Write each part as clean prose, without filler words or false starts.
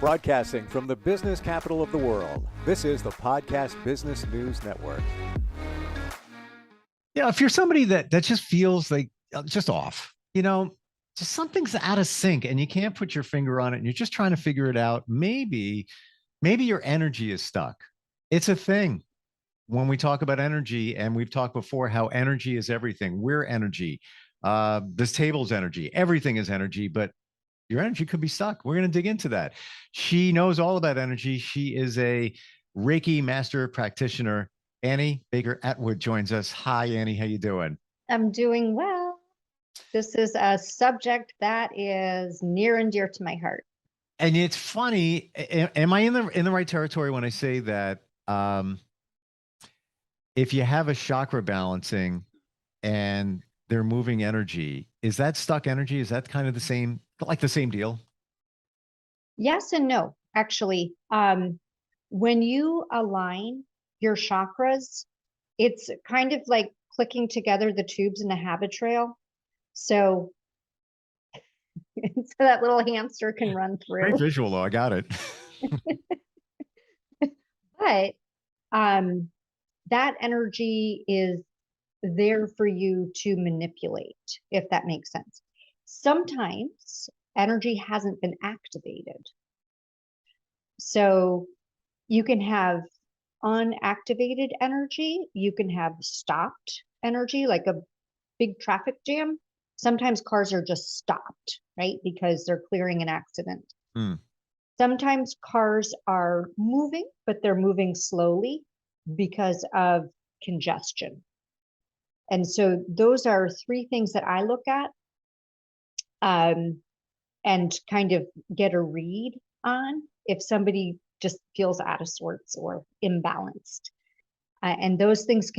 Broadcasting from the business capital of the world, this is the Podcast Business News Network. Yeah, if you're somebody that just feels like just off, just something's out of sync and you can't put your finger on it and you're just trying to figure it out, maybe your energy is stuck. It's a thing. When we talk about energy, and we've talked before how energy is everything. We're energy. This table's energy. Everything is energy, but your energy could be stuck. We're going to dig into that. She knows all about energy. She is a Reiki master practitioner. Annie Baker Atwood joins us. Hi, Annie. How you doing? I'm doing well. This is a subject that is near and dear to my heart. And it's funny. Am I in the right territory when I say that if you have a chakra balancing and they're moving energy, is that stuck energy? Is that kind of the same deal? Yes and no, actually. When you align your chakras, it's kind of like clicking together the tubes in a habit trail. So, so that little hamster can run through. Great visual, though. I got it. But that energy is there for you to manipulate, if that makes sense. Sometimes energy hasn't been activated. So you can have unactivated energy. You can have stopped energy, like a big traffic jam. Sometimes cars are just stopped, right? Because they're clearing an accident. Sometimes cars are moving, but they're moving slowly because of congestion. And so those are three things that I look at and kind of get a read on if somebody just feels out of sorts or imbalanced. And those things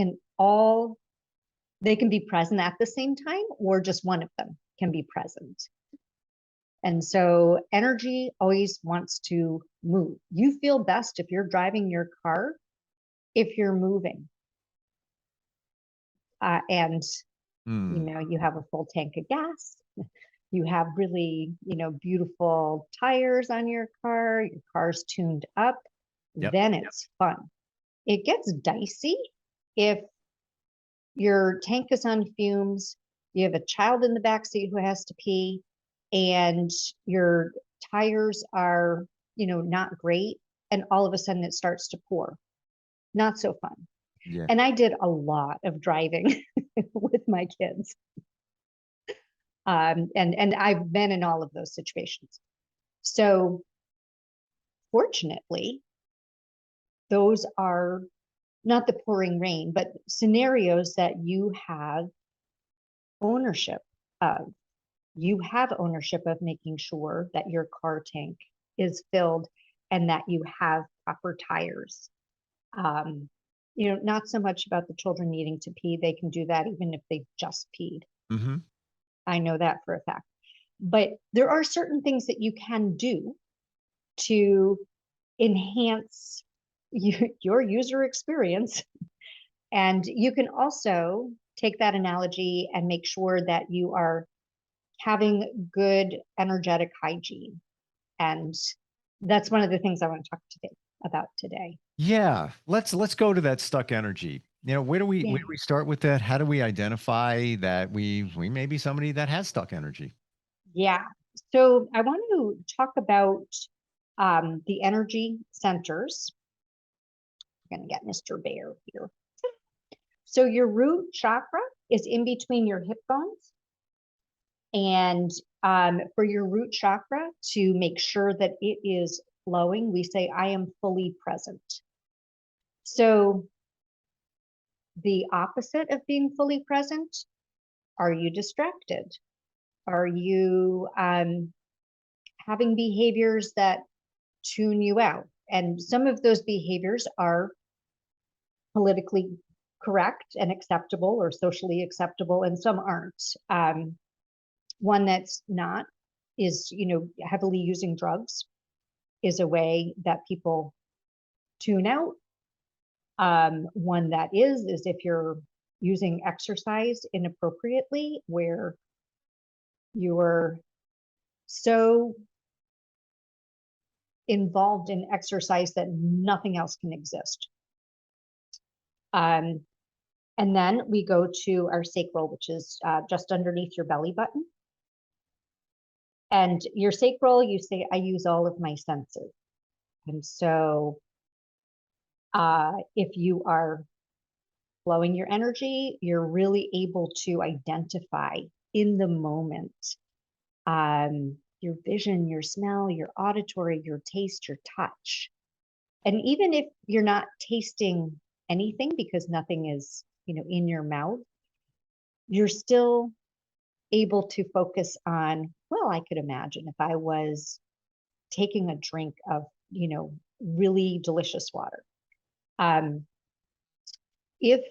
they can be present at the same time, or just one of them can be present. And so energy always wants to move. You feel best if you're driving your car, if you're moving. You have a full tank of gas. You have really, beautiful tires on your car's tuned up. Then it's fun. It gets dicey if your tank is on fumes, you have a child in the backseat who has to pee, and your tires are, not great, and all of a sudden it starts to pour. Not so fun. Yeah. And I did a lot of driving with my kids. And I've been in all of those situations. So fortunately, those are not the pouring rain, but scenarios that you have ownership of. You have ownership of making sure that your car tank is filled and that you have proper tires. Not so much about the children needing to pee. They can do that even if they just peed. Mm-hmm. I know that for a fact. But there are certain things that you can do to enhance your user experience. And you can also take that analogy and make sure that you are having good energetic hygiene. And that's one of the things I want to talk about today. Yeah, let's go to that stuck energy. Where do we start with that? How do we identify that we may be somebody that has stuck energy? Yeah. So I want to talk about the energy centers. I'm going to get Mr. Bear here. So your root chakra is in between your hip bones. And for your root chakra to make sure that it is flowing, we say, I am fully present. So the opposite of being fully present, are you distracted? Are you having behaviors that tune you out? And some of those behaviors are politically correct and acceptable or socially acceptable, and some aren't. One that's not is, heavily using drugs is a way that people tune out. One that is if you're using exercise inappropriately, where you're so involved in exercise that nothing else can exist. And then we go to our sacral, which is just underneath your belly button. And your sacral, you say, I use all of my senses. And so if you are flowing your energy, you're really able to identify in the moment your vision, your smell, your auditory, your taste, your touch. And even if you're not tasting anything because nothing is, in your mouth, you're still able to focus on, well, I could imagine if I was taking a drink of, really delicious water. If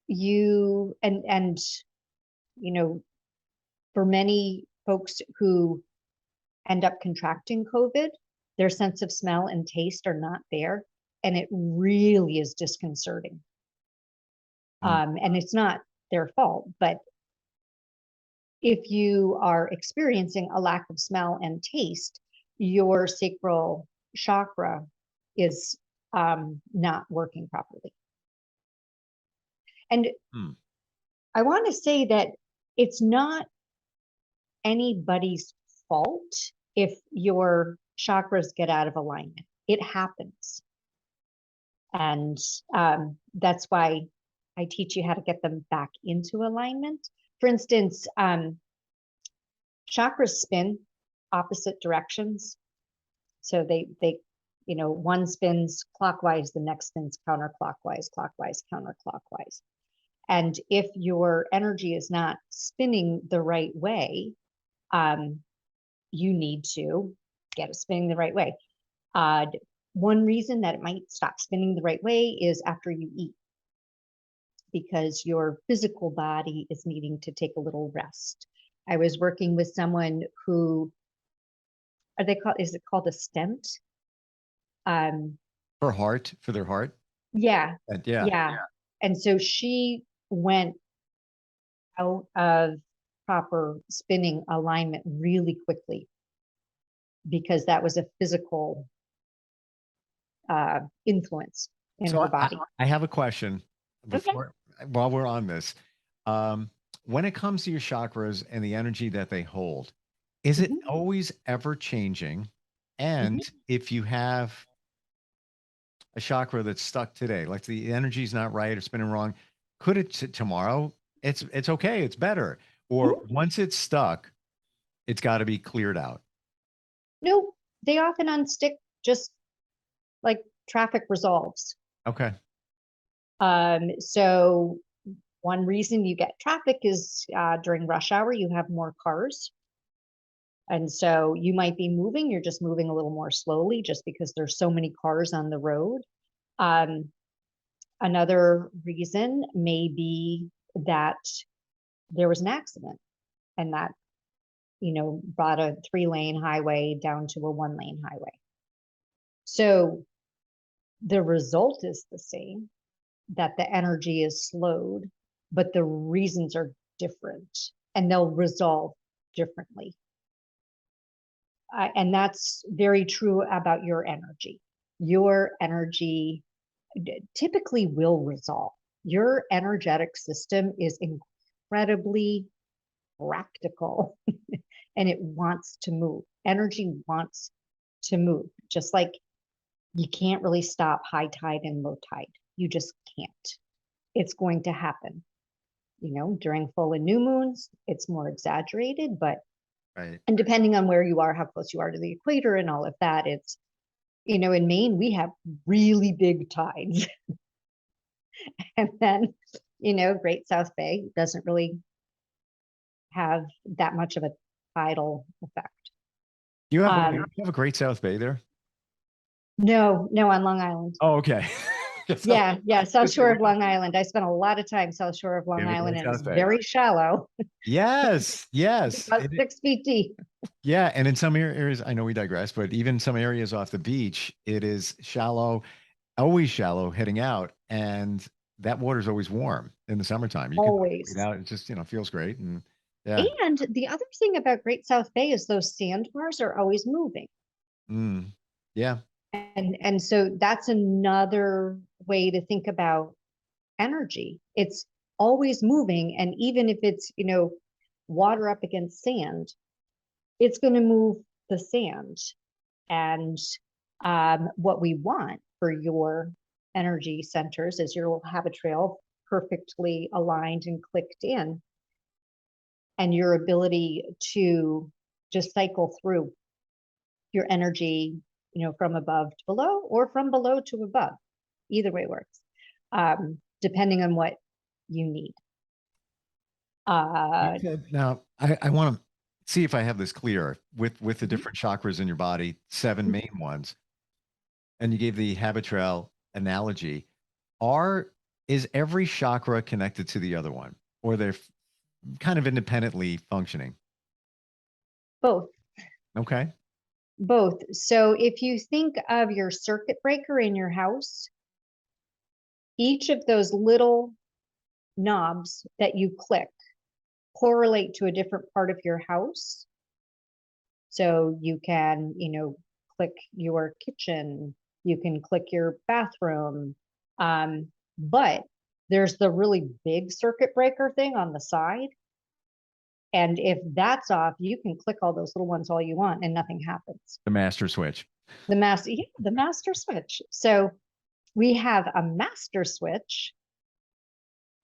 you, and, for many folks who end up contracting COVID, their sense of smell and taste are not there. And it really is disconcerting. And it's not their fault, but if you are experiencing a lack of smell and taste, your sacral chakra is not working properly. And I want to say that it's not anybody's fault if your chakras get out of alignment. It happens. And that's why I teach you how to get them back into alignment. For instance, chakras spin opposite directions. So they one spins clockwise, the next spins counterclockwise, clockwise, counterclockwise. And if your energy is not spinning the right way, you need to get it spinning the right way. One reason that it might stop spinning the right way is after you eat, because your physical body is needing to take a little rest. I was working with someone who, is it called a stent? For their heart? Yeah. Yeah. And so she went out of proper spinning alignment really quickly because that was a physical influence in her body. I have a question while we're on this. When it comes to your chakras and the energy that they hold, is it always ever changing? And if you have a chakra that's stuck today, like the energy's not right or spinning wrong, could it tomorrow? It's okay, it's better. Or once it's stuck, it's got to be cleared out. No, they often unstick just like traffic resolves. Okay. So one reason you get traffic is during rush hour, you have more cars. And so you might be moving, you're just moving a little more slowly just because there's so many cars on the road. Another reason may be that there was an accident and that, brought a 3-lane highway down to a 1-lane highway. So the result is the same, that the energy is slowed, but the reasons are different and they'll resolve differently. And that's very true about your energy. Your energy typically will resolve. Your energetic system is incredibly practical and it wants to move. Energy wants to move, just like you can't really stop high tide and low tide. You just can't. It's going to happen. During full and new moons, it's more exaggerated, but right. And depending on where you are, how close you are to the equator and all of that, it's, in Maine, we have really big tides. And then, Great South Bay doesn't really have that much of a tidal effect. You have a Great South Bay there? No, on Long Island. Oh, okay. Yeah, South Shore of Long Island. I spent a lot of time South Shore of Long Island, and it's very shallow. Yes. About 6 feet deep. Yeah, and in some areas, I know we digress, but even some areas off the beach, it is shallow, always shallow heading out, and that water's always warm in the summertime. You always. can out, it just feels great, and And the other thing about Great South Bay is those sandbars are always moving. Yeah. And so that's another way to think about energy. It's always moving. And even if it's, water up against sand, it's going to move the sand. And what we want for your energy centers is you'll have a trail perfectly aligned and clicked in, and your ability to just cycle through your energy, from above to below or from below to above. Either way works, depending on what you need. Now, I want to see if I have this clear with the Mhm. different chakras in your body, 7 main ones. And you gave the habit trail analogy. Is every chakra connected to the other one, or they're kind of independently functioning? Both. Okay. Both. So if you think of your circuit breaker in your house, each of those little knobs that you click correlate to a different part of your house. So you can, click your kitchen, you can click your bathroom. But there's the really big circuit breaker thing on the side. And if that's off, you can click all those little ones all you want and nothing happens. The master switch. The master switch. So we have a master switch,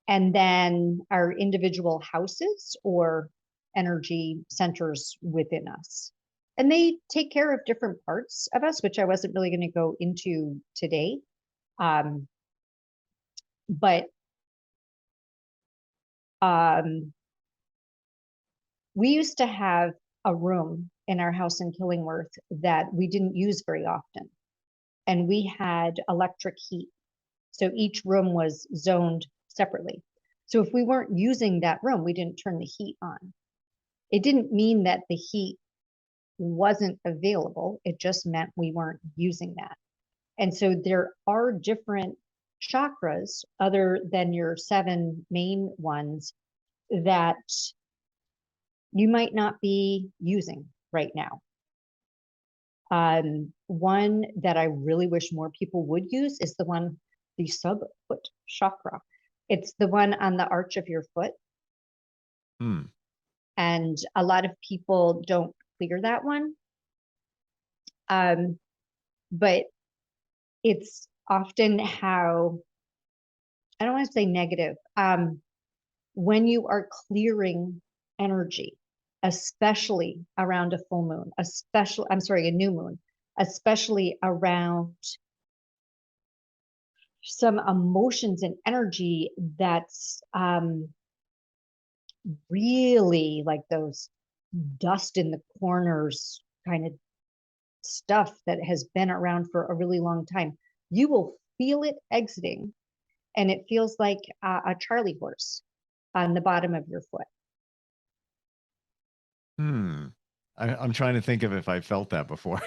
and then our individual houses or energy centers within us. And they take care of different parts of us, which I wasn't really going to go into today. But we used to have a room in our house in Killingworth that we didn't use very often. And we had electric heat. So each room was zoned separately. So if we weren't using that room, we didn't turn the heat on. It didn't mean that the heat wasn't available. It just meant we weren't using that. And so there are different chakras other than your 7 main ones that you might not be using right now. One that I really wish more people would use is the sub-foot chakra. It's the one on the arch of your foot. And a lot of people don't clear that one. But it's often how, I don't want to say negative, when you are clearing energy, especially around a full moon, a new moon, especially around some emotions and energy that's really like those dust in the corners kind of stuff that has been around for a really long time. You will feel it exiting, and it feels like a Charlie horse on the bottom of your foot. I'm trying to think of if I felt that before.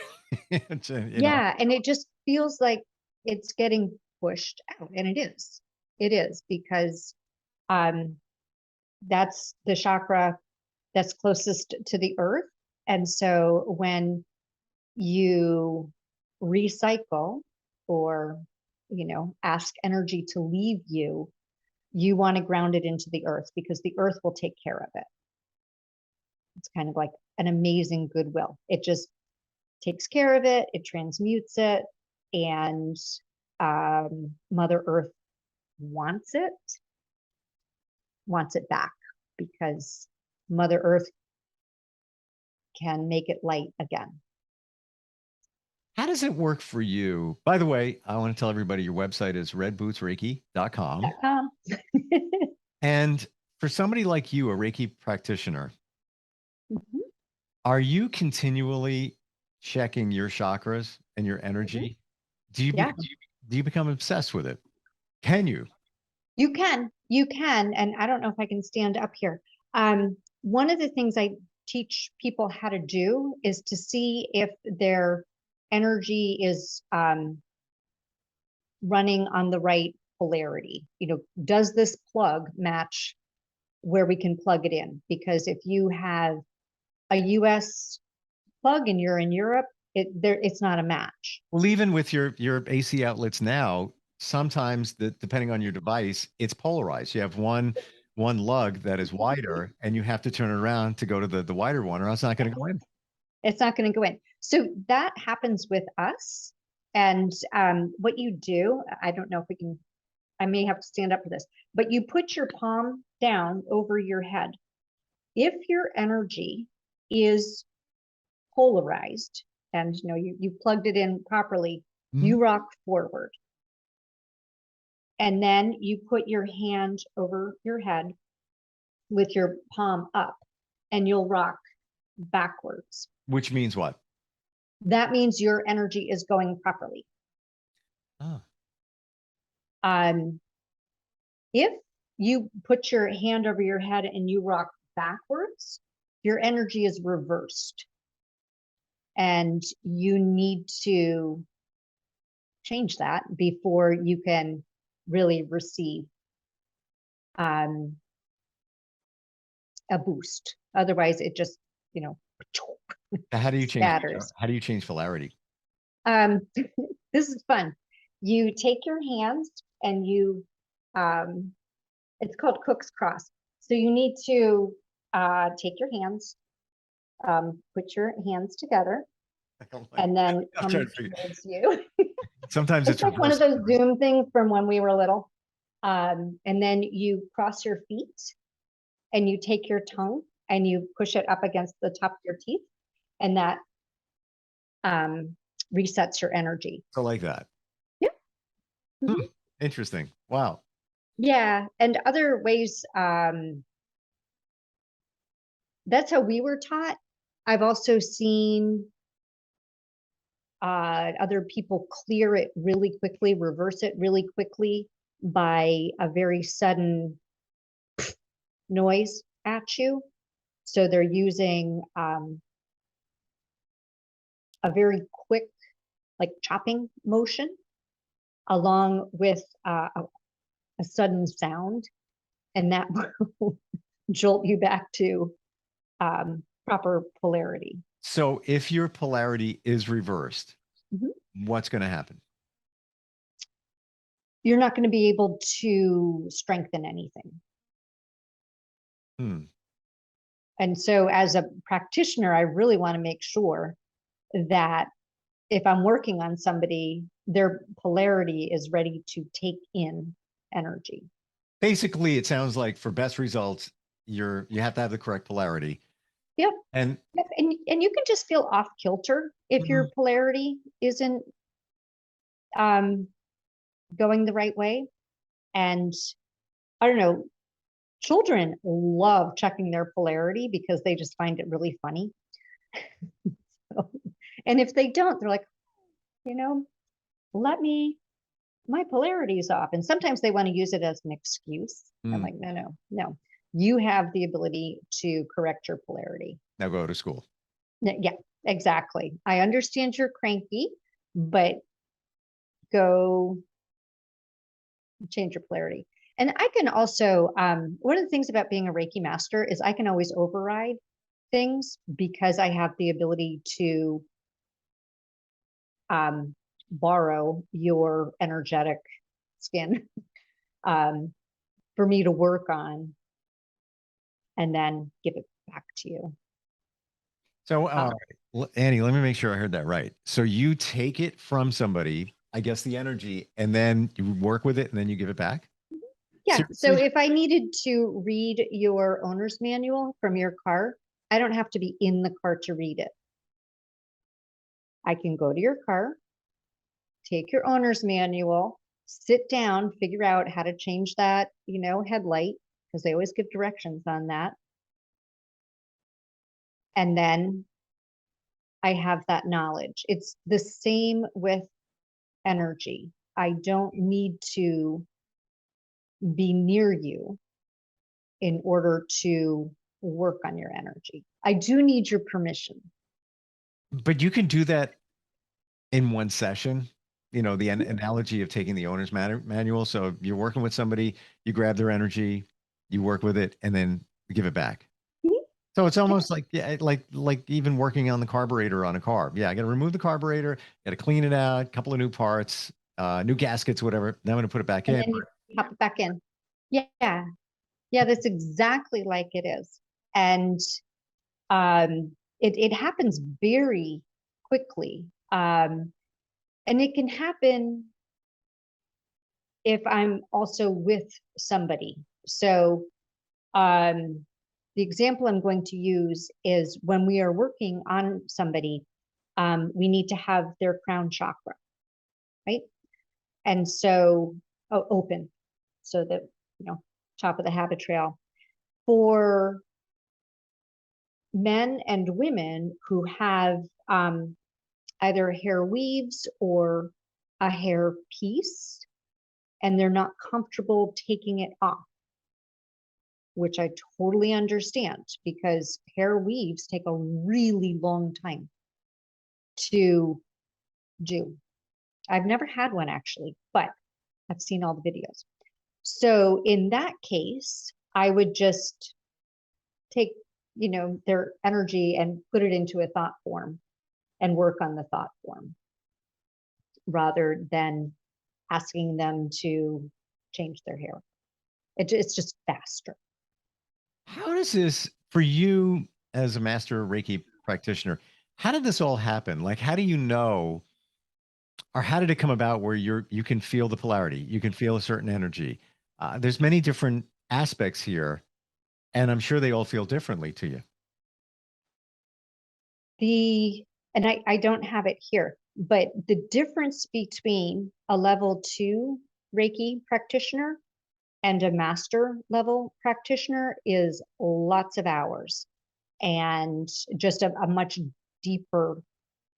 Yeah, and it just feels like it's getting pushed out, and it is. It is, because that's the chakra that's closest to the earth. And so when you recycle or, ask energy to leave you, you want to ground it into the earth, because the earth will take care of it. It's kind of like an amazing goodwill. It just takes care of it, it transmutes it, and Mother Earth wants it back, because Mother Earth can make it light again. How does it work for you? By the way, I want to tell everybody your website is redbootsreiki.com. And for somebody like you, a Reiki practitioner, are you continually checking your chakras and your energy? Do you become obsessed with it? Can you? You can, and I don't know if I can stand up here. One of the things I teach people how to do is to see if their energy is running on the right polarity. Does this plug match where we can plug it in? Because if you have a US plug and you're in Europe, it's not a match. Well, even with your AC outlets now, sometimes depending on your device, it's polarized. You have one lug that is wider, and you have to turn it around to go to the wider one, or else it's not going to go in. It's not going to go in. So that happens with us. And what you do, I don't know if we can, I may have to stand up for this, but you put your palm down over your head. If your energy is polarized and you plugged it in properly, you rock forward. And then you put your hand over your head with your palm up, and you'll rock backwards. Which means what? That means your energy is going properly. Oh. If you put your hand over your head and you rock backwards, your energy is reversed. And you need to change that before you can really receive a boost. Otherwise, it just, How do you change? scatters. How do you change polarity? This is fun. You take your hands and you, it's called Cook's Cross. So you need to take your hands, put your hands together, and then come towards you. Sometimes It's like one of those Zoom things from when we were little. And then you cross your feet and you take your tongue and you push it up against the top of your teeth, and that resets your energy. So like that. Yeah. Mm-hmm. Interesting. Wow. Yeah. And other ways, that's how we were taught. I've also seen other people clear it really quickly, reverse it really quickly by a very sudden noise at you. So they're using a very quick, like chopping motion, along with a sudden sound, and that will jolt you back to proper polarity. So if your polarity is reversed, what's going to happen? You're not going to be able to strengthen anything. And so as a practitioner, I really want to make sure that if I'm working on somebody, their polarity is ready to take in energy. Basically, it sounds like for best results, you have to have the correct polarity. Yep. And you can just feel off kilter if your polarity isn't going the right way. And I don't know, children love checking their polarity because they just find it really funny. And if they don't, they're like, my polarity is off. And sometimes they want to use it as an excuse. I'm like, no. You have the ability to correct your polarity. Now go to school. Yeah, exactly. I understand you're cranky, but go change your polarity. And I can also, one of the things about being a Reiki master is I can always override things because I have the ability to borrow your energetic skin for me to work on and then give it back to you. So, Annie, let me make sure I heard that right. So you take it from somebody, I guess the energy, and then you work with it and then you give it back? Yeah. Seriously? So if I needed to read your owner's manual from your car, I don't have to be in the car to read it. I can go to your car, take your owner's manual, sit down, figure out how to change that, headlight, because they always give directions on that. And then I have that knowledge. It's the same with energy. I don't need to be near you in order to work on your energy. I do need your permission. But you can do that in one session. The analogy of taking the owner's manual. So you're working with somebody, you grab their energy, you work with it, and then give it back. So it's almost like, yeah, like even working on the carburetor on a car. Yeah, I got to remove the carburetor, got to clean it out, a couple of new parts, new gaskets, whatever. Then I'm going to put it back And in. then you pop it back in. Yeah. Yeah, that's exactly like it is. And it happens very quickly. And it can happen if I'm also with somebody. So the example I'm going to use is when we are working on somebody, we need to have their crown chakra, right? And so open, so that, top of the habit trail. For men and women who have either hair weaves or a hair piece, and they're not comfortable taking it off, which I totally understand because hair weaves take a really long time to do. I've never had one actually, but I've seen all the videos. So in that case, I would just take, their energy and put it into a thought form and work on the thought form rather than asking them to change their hair. It's just faster. How does this, for you as a master Reiki practitioner, how did this all happen? Like, how do you know, or how did it come about where you can feel the polarity, you can feel a certain energy? There's many different aspects here, and I'm sure they all feel differently to you. And I don't have it here, but the difference between a level 2 Reiki practitioner and a master level practitioner is lots of hours and just a much deeper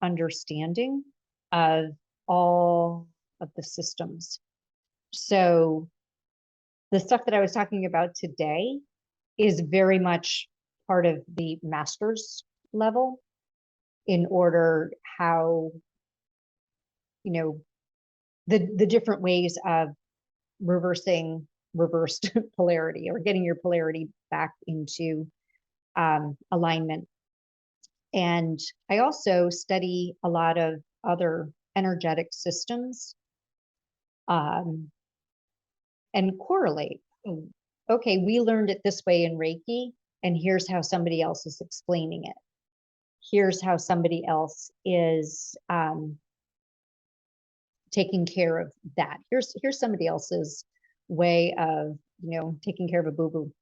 understanding of all of the systems. So the stuff that I was talking about today is very much part of the master's level in order how, the different ways of reversed polarity or getting your polarity back into alignment. And I also study a lot of other energetic systems and correlate. Okay, we learned it this way in Reiki, and here's how somebody else is explaining it. Here's how somebody else is taking care of that. Here's somebody else's way of, taking care of a boo-boo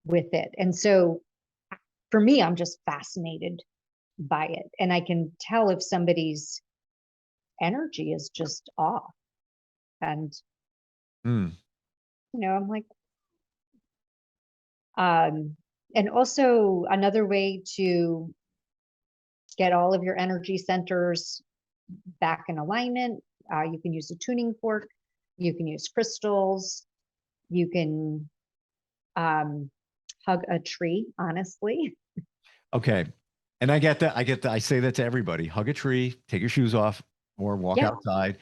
with it. And so for me, I'm just fascinated by it. And I can tell if somebody's energy is just off. And, I'm like, and also another way to get all of your energy centers back in alignment. You can use a tuning fork. You can use crystals. You can hug a tree, honestly. Okay. And I get that. I say that to everybody. Hug a tree, take your shoes off, or walk outside.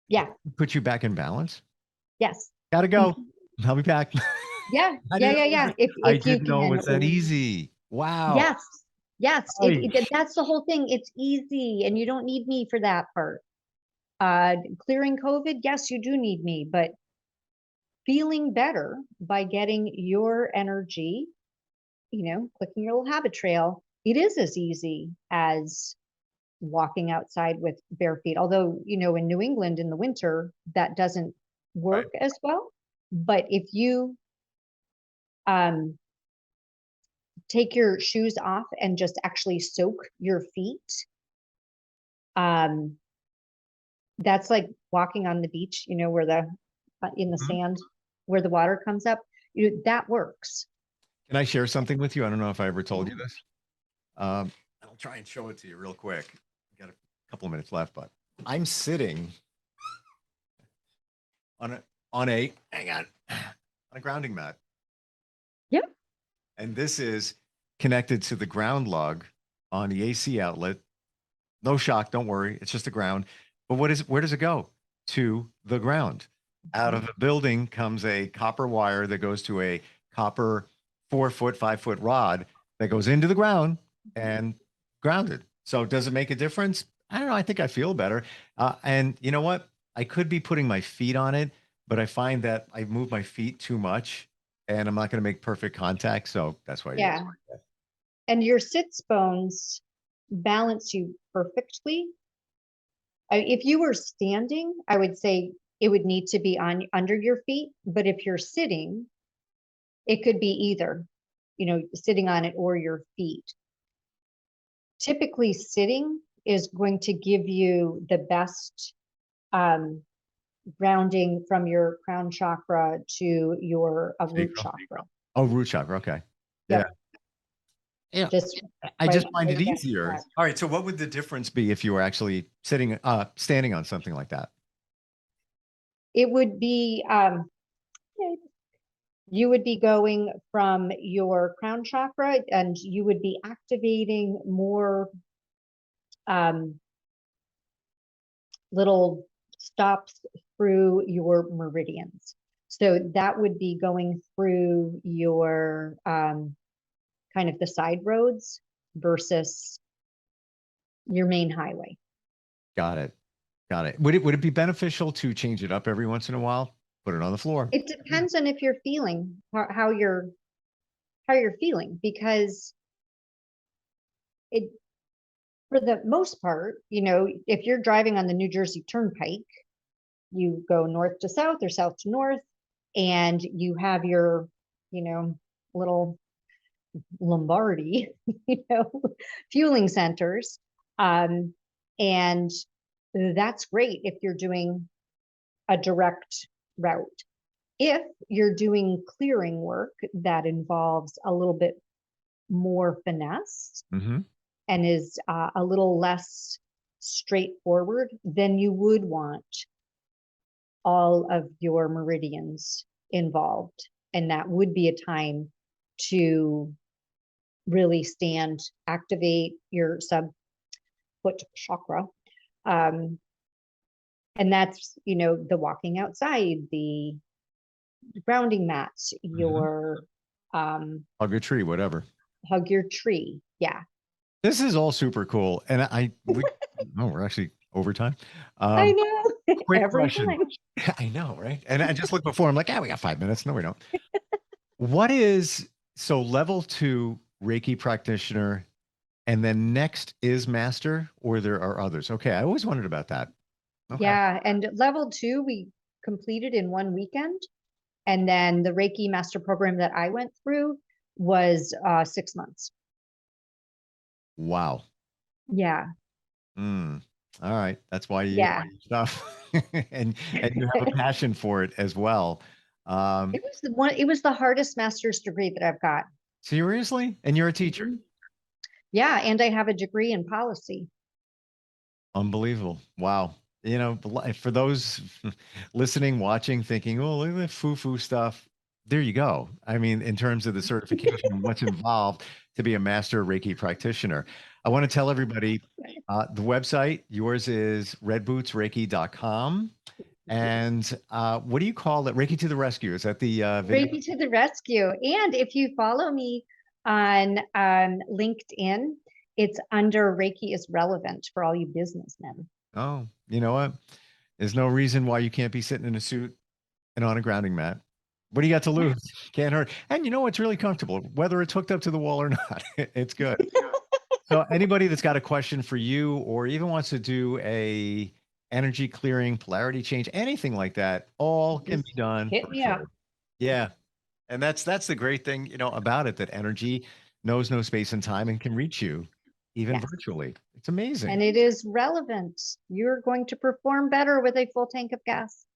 Yeah. Put you back in balance. Yes. Gotta go. I'll be back. Yeah. I Yeah. If didn't you know it can. was that easy. Wow. Yes. That's the whole thing. It's easy, and you don't need me for that part. Clearing COVID, yes, you do need me, but feeling better by getting your energy, clicking your little habit trail, it is as easy as walking outside with bare feet. Although, in New England in the winter, that doesn't work as well. But if you take your shoes off and just actually soak your feet, that's like walking on the beach, where in the sand where the water comes up. That works. Can I share something with you? I don't know if I ever told you this. I'll try and show it to you real quick. We've got a couple of minutes left, but I'm sitting on a grounding mat. Yep. And this is connected to the ground lug on the AC outlet. No shock, don't worry. It's just the ground. But where does it go? To the ground. Out of the building comes a copper wire that goes to a copper 4 foot, 5 foot rod that goes into the ground and grounded. So does it make a difference? I don't know. I think I feel better. And you know what? I could be putting my feet on it, but I find that I move my feet too much and I'm not going to make perfect contact. So that's why. Yeah. And your sits bones balance you perfectly. If you were standing, I would say it would need to be on under your feet. But if you're sitting, it could be either, sitting on it or your feet. Typically, sitting is going to give you the best grounding from your crown chakra to your root chakra. Oh, root chakra. Okay. Yep. Yeah. Just I just find it right easier. back. All right. So what would the difference be if you were actually standing on something like that? It would be, you would be going from your crown chakra and you would be activating more little stops through your meridians. So that would be going through your kind of the side roads versus your main highway. Got it. Got it. Would it be beneficial to change it up every once in a while? Put it on the floor. It depends on if you're feeling how you're feeling, because it, for the most part, if you're driving on the New Jersey Turnpike, you go north to south or south to north, and you have your, little Lombardi, fueling centers. And that's great if you're doing a direct route. If you're doing clearing work that involves a little bit more finesse and is a little less straightforward, then you would want all of your meridians involved. And that would be a time to really activate your sub-foot chakra. And that's, the walking outside, the grounding mats, your hug a tree, whatever. Hug your tree. Yeah. This is all super cool. And we're actually over time. I know. Quick question. I know, right? And I just looked before. I'm like, we got 5 minutes. No, we don't. So level 2 Reiki practitioner, and then next is master, or there are others? Okay. I always wondered about that. Okay. Yeah. And level 2, we completed in one weekend. And then the Reiki master program that I went through was 6 months. Wow. Yeah. All right. That's why you stuff. and you have a passion for it as well. It was the hardest master's degree that I've got. Seriously? And you're a teacher? Yeah. And I have a degree in policy. Unbelievable. Wow. For those listening, watching, thinking, oh, look at that foo-foo stuff. There you go. I mean, in terms of the certification and what's involved to be a master Reiki practitioner. I want to tell everybody the website, yours is redbootsreiki.com. And what do you call it? Reiki to the Rescue. Is that the video? Reiki to the Rescue. And if you follow me on LinkedIn, it's under Reiki is Relevant for all you businessmen. Oh, you know what? There's no reason why you can't be sitting in a suit and on a grounding mat. What do you got to lose? Can't hurt. And you know what's really comfortable, whether it's hooked up to the wall or not. It's good. So anybody that's got a question for you, or even wants to do a energy clearing, polarity change, anything like that, all can be done. Hit me up. Yeah. And that's the great thing, about it, that energy knows no space and time and can reach you even virtually. It's amazing. And it is relevant. You're going to perform better with a full tank of gas.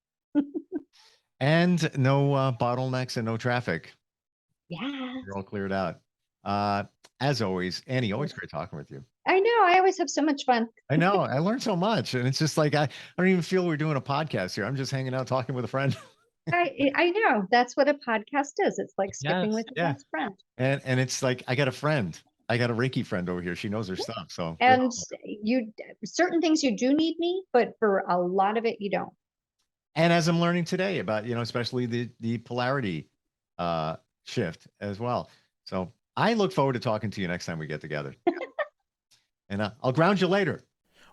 And no bottlenecks and no traffic. Yeah. You're all cleared out. As always, Annie, always great talking with you. I know. I always have so much fun. I know. I learned so much. And it's just like, I don't even feel we're doing a podcast here. I'm just hanging out talking with a friend. I know. That's what a podcast is. It's like skipping with your best friend. And it's like, I got a friend. I got a Reiki friend over here. She knows her stuff. So, and certain things you do need me, but for a lot of it, you don't. And as I'm learning today about, especially the polarity shift as well. So I look forward to talking to you next time we get together. And I'll ground you later.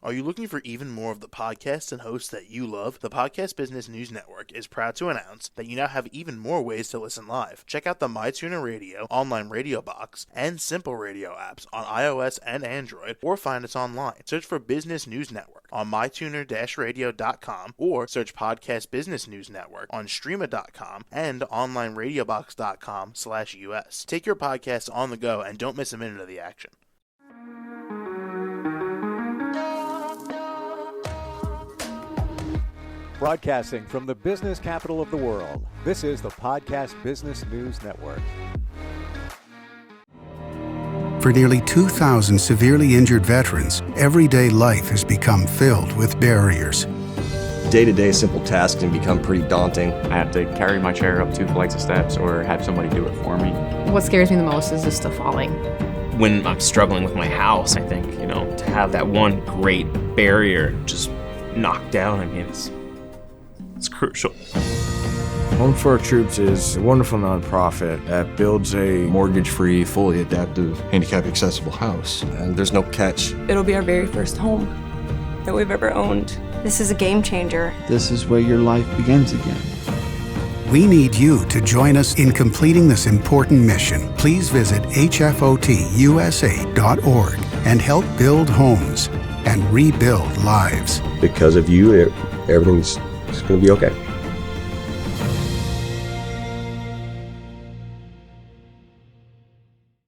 Are you looking for even more of the podcasts and hosts that you love? The Podcast Business News Network is proud to announce that you now have even more ways to listen live. Check out the MyTuner Radio, online radio box, and Simple Radio apps on iOS and Android, or find us online. Search for Business News Network on mytuner-radio.com, or search Podcast Business News Network on streama.com and onlineradiobox.com/US. Take your podcast on the go and don't miss a minute of the action. Broadcasting from the business capital of the world, this is the Podcast Business News Network. For nearly 2,000 severely injured veterans, everyday life has become filled with barriers. Day-to-day simple tasks can become pretty daunting. I have to carry my chair up 2 flights of steps or have somebody do it for me. What scares me the most is just the falling. When I'm struggling with my house, I think, to have that one great barrier just knocked down, it's crucial. Home for Our Troops is a wonderful nonprofit that builds a mortgage-free, fully adaptive, handicap-accessible house. And there's no catch. It'll be our very first home that we've ever owned. This is a game changer. This is where your life begins again. We need you to join us in completing this important mission. Please visit hfotusa.org and help build homes and rebuild lives. Because of you, everything's going to be okay.